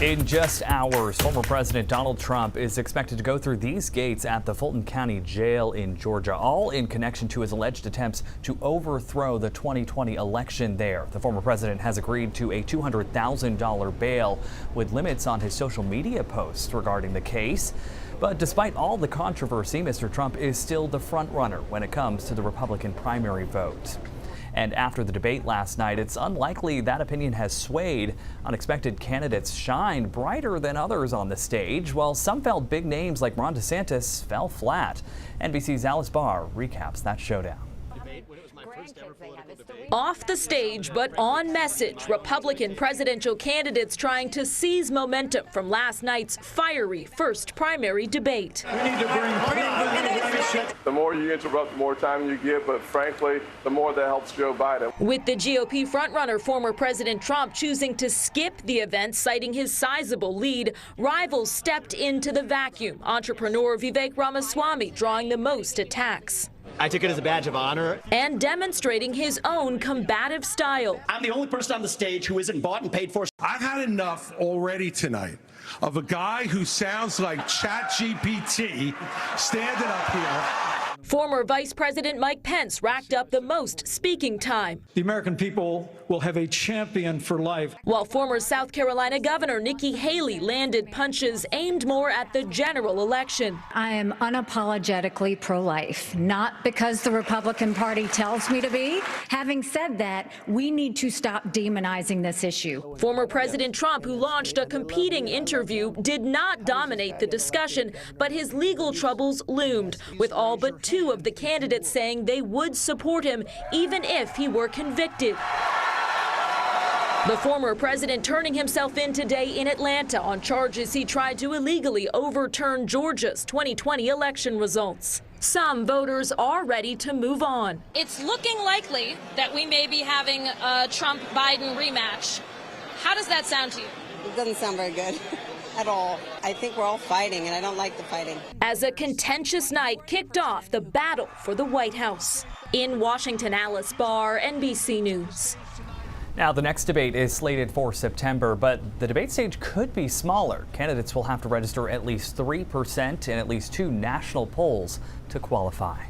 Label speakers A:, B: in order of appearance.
A: In just hours, former President Donald Trump is expected to go through these gates at the Fulton County Jail in Georgia, all in connection to his alleged attempts to overthrow the 2020 election there. The former president has agreed to a $200,000 bail with limits on his social media posts regarding the case. But despite all the controversy, Mr. Trump is still the front runner when it comes to the Republican primary vote. And after the debate last night, it's unlikely that opinion has swayed. Unexpected candidates shined brighter than others on the stage, while some felt big names like Ron DeSantis fell flat. NBC's Alice Barr recaps that showdown.
B: Off the stage, but on message, Republican presidential candidates trying to seize momentum from last night's fiery first primary debate.
C: We need to bring
D: the more you interrupt, the more time you get, but frankly, the more that helps Joe Biden.
B: With the GOP frontrunner, former President Trump, choosing to skip the event, citing his sizable lead, rivals stepped into the vacuum. Entrepreneur Vivek Ramaswamy drawing the most attacks.
E: I took it as a badge of honor.
B: And demonstrating his own combative style.
E: I'm the only person on the stage who isn't bought and paid for.
C: I've had enough already tonight of a guy who sounds like ChatGPT standing up here.
B: Former Vice President Mike Pence racked up the most speaking time.
F: The American people will have a champion for life.
B: While former South Carolina Governor Nikki Haley landed punches aimed more at the general election.
G: I am unapologetically pro-life, not because the Republican Party tells me to be. Having said that, we need to stop demonizing this issue.
B: Former President Trump, who launched a competing interview, did not dominate the discussion, but his legal troubles loomed, with all but two of the candidates saying they would support him even if he were convicted. The former president turning himself in today in Atlanta on charges he tried to illegally overturn Georgia's 2020 election results. Some voters are ready to move on.
H: It's looking likely that we may be having a Trump-Biden rematch. How does that sound to you?
I: It doesn't sound very good. At all. I think we're all fighting, and I don't like the fighting.
B: As a contentious night kicked off the battle for the White House. In Washington, Alice Barr, NBC News.
A: Now, the next debate is slated for September, but the debate stage could be smaller. Candidates will have to register at least 3% in at least 2 national polls to qualify.